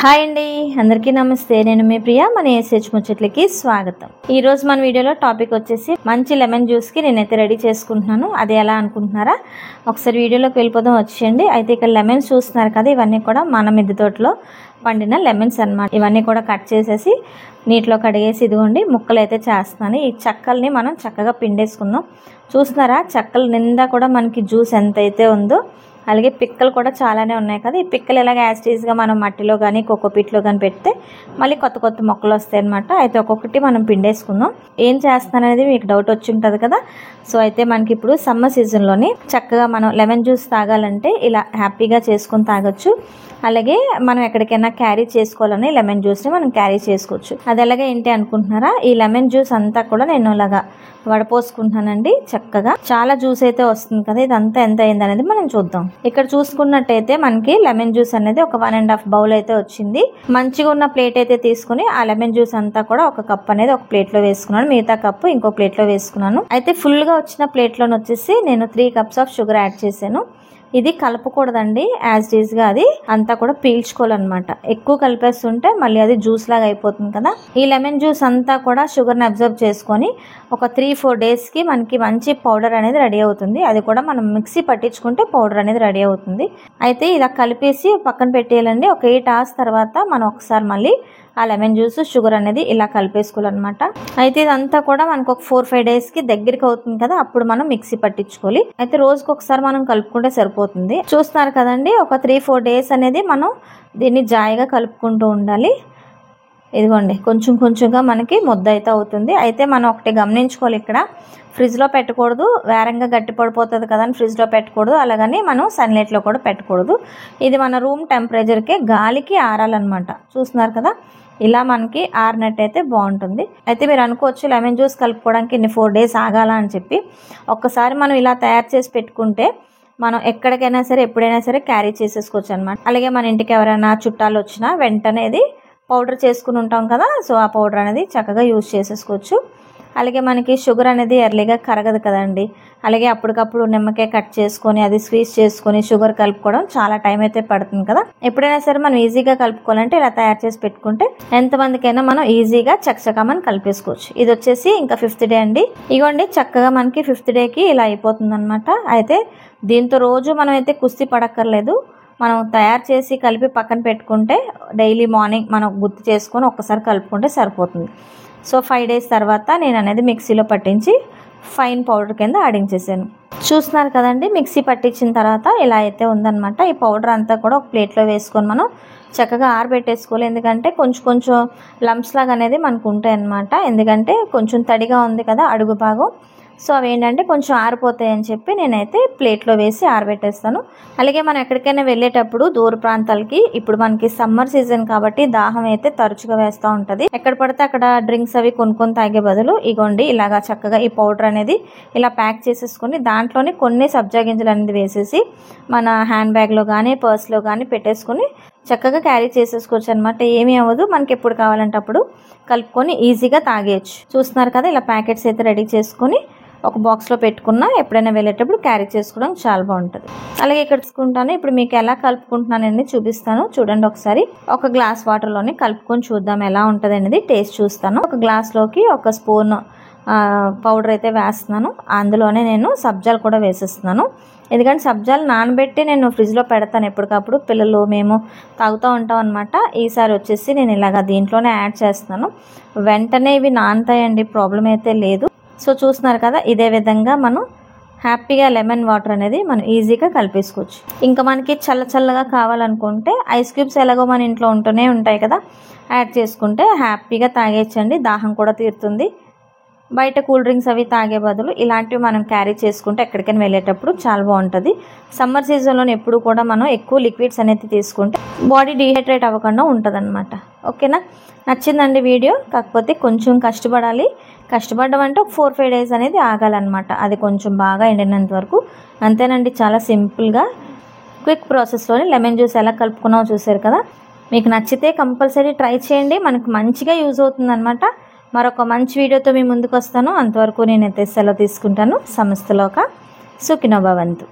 Hi అండి, అందరికీ నమస్తే. నేను మీ ప్రియా. మన ఏసేజ్ ముచ్చట్లకి స్వాగతం. ఈ రోజు మన వీడియోలో టాపిక్ వచ్చేసి మంచి లెమన్ జ్యూస్కి నేనైతే రెడీ చేసుకుంటున్నాను. అది ఎలా అనుకుంటున్నారా? ఒకసారి వీడియోలోకి వెళ్ళిపోదాం వచ్చేయండి. అయితే ఇక్కడ లెమన్స్ చూస్తున్నారు కదా, ఇవన్నీ కూడా మన మిద్దె తోటలో పండిన లెమన్స్ అన్నమాట. ఇవన్నీ కూడా కట్ చేసేసి నీటిలో కడిగేసి ఇదిగోండి ముక్కలు అయితే చేస్తున్నాను. ఈ చెక్కల్ని మనం చక్కగా పిండేసుకుందాం. చూస్తున్నారా, చెక్కల నిండా కూడా మనకి జ్యూస్ ఎంత అయితే ఉందో, అలాగే పిక్కలు కూడా చాలానే ఉన్నాయి కదా. ఈ పిక్కలు ఇలాగ యాస్టీజ్గా మనం మట్టిలో కానీ కోకోపీట్లో కానీ పెడితే మళ్ళీ కొత్త కొత్త మొక్కలు వస్తాయి అనమాట. అయితే ఒక్కొక్కటి మనం పిండేసుకుందాం. ఏం చేస్తాననేది మీకు డౌట్ వచ్చి ఉంటుంది కదా. సో అయితే మనకి ఇప్పుడు సమ్మర్ సీజన్లోని చక్కగా మనం లెమన్ జ్యూస్ తాగాలంటే ఇలా హ్యాపీగా చేసుకొని తాగొచ్చు. అలాగే మనం ఎక్కడికైనా క్యారీ చేసుకోవాలని లెమన్ జ్యూస్ని మనం క్యారీ చేసుకోవచ్చు. అది ఎలాగ ఏంటి అనుకుంటున్నారా? ఈ లెమన్ జ్యూస్ అంతా కూడా నేను ఇలాగా వడపోసుకుంటానండి. చక్కగా చాలా జ్యూస్ అయితే వస్తుంది కదా. ఇదంతా ఎంత అయింది అనేది మనం చూద్దాం. ఇక్కడ చూసుకున్నట్టయితే మనకి లెమన్ జ్యూస్ అనేది ఒక 1.5 బౌల్ అయితే వచ్చింది. మంచిగా ఉన్న ప్లేట్ అయితే తీసుకుని ఆ లెమన్ జ్యూస్ అంతా కూడా ఒక కప్ అనేది ఒక ప్లేట్ లో వేసుకున్నాను. మిగతా కప్పు ఇంకో ప్లేట్ లో వేసుకున్నాను. అయితే ఫుల్ గా వచ్చిన ప్లేట్ లోని వచ్చేసి నేను 3 cups ఆఫ్ షుగర్ యాడ్ చేశాను. ఇది కలపకూడదండి, యాజ్ ఈజ్ గా అది అంతా కూడా పీల్చుకోవాలన్నమాట. ఎక్కువ కలిపేస్తుంటే మళ్ళీ అది జ్యూస్ లాగా అయిపోతుంది కదా. ఈ లెమన్ జ్యూస్ అంతా కూడా షుగర్ని అబ్జర్వ్ చేసుకొని ఒక 3-4 days కి మనకి మంచి పౌడర్ అనేది రెడీ అవుతుంది. అది కూడా మనం మిక్సీ పట్టించుకుంటే పౌడర్ అనేది రెడీ అవుతుంది. అయితే ఇలా కలిపేసి పక్కన పెట్టేయాలండి. ఒక 8 hours తర్వాత మనం ఒకసారి మళ్ళీ ఆ లెమన్ జ్యూస్ షుగర్ అనేది ఇలా కలిపేసుకోవాలన్నమాట. అయితే ఇదంతా కూడా మనకు ఒక 4-5 days కి దగ్గరికి అవుతుంది కదా, అప్పుడు మనం మిక్సీ పట్టించుకోవాలి. అయితే రోజుకి ఒకసారి మనం కలుపుకుంటే సరిపోతుంది. చూస్తున్నారు కదండి, ఒక 3-4 days అనేది మనం దీన్ని జాయిగా కలుపుకుంటూ ఉండాలి. ఇదిగోండి కొంచెం కొంచెంగా మనకి ముద్ద అయితే అవుతుంది. అయితే మనం ఒకటి గమనించుకోవాలి, ఇక్కడ ఫ్రిడ్జ్లో పెట్టకూడదు, వేరంగా గట్టి పడిపోతుంది కదా అని ఫ్రిడ్జ్లో పెట్టకూడదు. అలాగని మనం సన్లైట్లో కూడా పెట్టకూడదు. ఇది మన రూమ్ టెంపరేచర్కి గాలికి ఆరాలన్నమాట. చూస్తున్నారు కదా, ఇలా మనకి ఆరినట్టు అయితే బాగుంటుంది. అయితే మీరు అనుకోవచ్చు లెమన్ జ్యూస్ కలుపుకోవడానికి ఇన్ని 4 days ఆగాల అని చెప్పి. ఒక్కసారి మనం ఇలా తయారు చేసి పెట్టుకుంటే మనం ఎక్కడికైనా సరే ఎప్పుడైనా సరే క్యారీ చేసేసుకోవచ్చు అనమాట. అలాగే మన ఇంటికి ఎవరైనా చుట్టాలు వచ్చినా వెంటనే ఇది పౌడర్ చేసుకుని ఉంటాం కదా, సో ఆ పౌడర్ అనేది చక్కగా యూజ్ చేసేసుకోవచ్చు. అలాగే మనకి షుగర్ అనేది ఎర్లీగా కరగదు కదండి. అలాగే అప్పటికప్పుడు నిమ్మకాయ కట్ చేసుకొని అది స్క్వీజ్ చేసుకొని షుగర్ కలుపుకోవడం చాలా టైం అయితే పడుతుంది కదా. ఎప్పుడైనా సరే మనం ఈజీగా కలుపుకోవాలంటే ఇలా తయారు చేసి పెట్టుకుంటే ఎంతమందికైనా మనం ఈజీగా చక్కగా మనం కలిపేసుకోవచ్చు. ఇది వచ్చేసి ఇంకా 5th day అండి. ఇగోండి చక్కగా మనకి 5th dayకి ఇలా అయిపోతుంది అనమాట. అయితే దీంతో రోజు మనం అయితే కుస్తీ పడక్కర్లేదు. మనం తయారు చేసి కలిపి పక్కన పెట్టుకుంటే డైలీ మార్నింగ్ మనం గుర్తు చేసుకొని ఒక్కసారి కలుపుకుంటే సరిపోతుంది. సో 5 days తర్వాత నేను అనేది మిక్సీలో పట్టించి ఫైన్ పౌడర్ కింద ఆడించేసాను. చూస్తున్నారు కదండి, మిక్సీ పట్టించిన తర్వాత ఇలా అయితే ఉందన్నమాట. ఈ పౌడర్ అంతా కూడా ఒక ప్లేట్లో వేసుకొని మనం చక్కగా ఆరబెట్టేసుకోవాలి. ఎందుకంటే కొంచెం కొంచెం లంప్స్ లాగా అనేది మనకు ఉంటాయి అన్నమాట. ఎందుకంటే కొంచెం తడిగా ఉంది కదా అడుగు భాగం, సో అవి ఏంటంటే కొంచెం ఆరిపోతాయి అని చెప్పి నేనైతే ప్లేట్లో వేసి ఆరబెట్టేస్తాను. అలాగే మనం ఎక్కడికైనా వెళ్ళేటప్పుడు దూర ప్రాంతాలకి, ఇప్పుడు మనకి సమ్మర్ సీజన్ కాబట్టి దాహం అయితే తరచుగా వేస్తూ ఉంటుంది. ఎక్కడ పడితే అక్కడ డ్రింక్స్ అవి కొనుక్కొని తాగే బదులు ఇగోండి ఇలాగా చక్కగా ఈ పౌడర్ అనేది ఇలా ప్యాక్ చేసేసుకొని దాంట్లోనే కొన్ని సబ్జా గింజలు అనేది వేసేసి మన హ్యాండ్ బ్యాగ్లో కానీ పర్స్లో కానీ పెట్టేసుకొని చక్కగా క్యారీ చేసేసుకోవచ్చు అనమాట. ఏమీ అవ్వదు, మనకి ఎప్పుడు కావాలంటే అప్పుడు కలుపుకొని ఈజీగా తాగేయచ్చు. చూస్తున్నారు కదా, ఇలా ప్యాకెట్స్ అయితే రెడీ చేసుకొని ఒక బాక్స్లో పెట్టుకున్నా ఎప్పుడైనా వెళ్ళేటప్పుడు క్యారీ చేసుకోవడం చాలా బాగుంటుంది. అలాగే ఇక్కడ తీసుకుంటాను. ఇప్పుడు మీకు ఎలా కలుపుకుంటున్నానని చూపిస్తాను, చూడండి ఒకసారి. ఒక గ్లాస్ వాటర్లోని కలుపుకొని చూద్దాం ఎలా ఉంటుంది అనేది టేస్ట్ చూస్తాను. ఒక గ్లాస్లోకి ఒక స్పూన్ పౌడర్ అయితే వేస్తున్నాను. అందులోనే నేను సబ్జాలు కూడా వేసేస్తున్నాను. ఎందుకంటే సబ్జాలు నానబెట్టి నేను ఫ్రిడ్జ్లో పెడతాను ఎప్పటికప్పుడు. పిల్లలు మేము తాగుతూ ఉంటాం అనమాట. ఈసారి వచ్చేసి నేను ఇలాగ దీంట్లోనే యాడ్ చేస్తున్నాను. వెంటనే ఇవి నానతాయండి, ప్రాబ్లం అయితే లేదు. సో చూస్తున్నారు కదా, ఇదే విధంగా మనం హ్యాపీగా లెమన్ వాటర్ అనేది మనం ఈజీగా కలిపేసుకోవచ్చు. ఇంకా మనకి చల్లగా కావాలనుకుంటే ఐస్ క్యూబ్స్ ఎలాగో మన ఇంట్లో ఉంటూనే ఉంటాయి కదా, యాడ్ చేసుకుంటే హ్యాపీగా తాగేయచ్చండి. దాహం కూడా తీరుతుంది. బయట కూల్ డ్రింక్స్ అవి తాగే బదులు ఇలాంటివి మనం క్యారీ చేసుకుంటే ఎక్కడికైనా వెళ్ళేటప్పుడు చాలా బాగుంటుంది. సమ్మర్ సీజన్లో ఎప్పుడు కూడా మనం ఎక్కువ లిక్విడ్స్ అనేది తీసుకుంటే బాడీ డీహైడ్రేట్ అవ్వకుండా ఉంటుంది అనమాట. ఓకేనా? నచ్చిందండి వీడియో. కాకపోతే కొంచెం కష్టపడాలి. కష్టపడడం అంటే ఒక 4-5 days అనేది ఆగాలన్నమాట. అది కొంచెం బాగా ఎండినంత వరకు. అంతేనండి, చాలా సింపుల్గా క్విక్ ప్రాసెస్లోనే లెమన్ జ్యూస్ ఎలా కలుపుకున్నామో చూసారు కదా. మీకు నచ్చితే కంపల్సరీ ట్రై చేయండి, మనకు మంచిగా యూజ్ అవుతుంది అనమాట. మరొక మంచి వీడియోతో మీ ముందుకు వస్తాను. అంతవరకు నేనైతే సెలవు తీసుకుంటాను. సమస్తలోక సుఖినో భవంతు.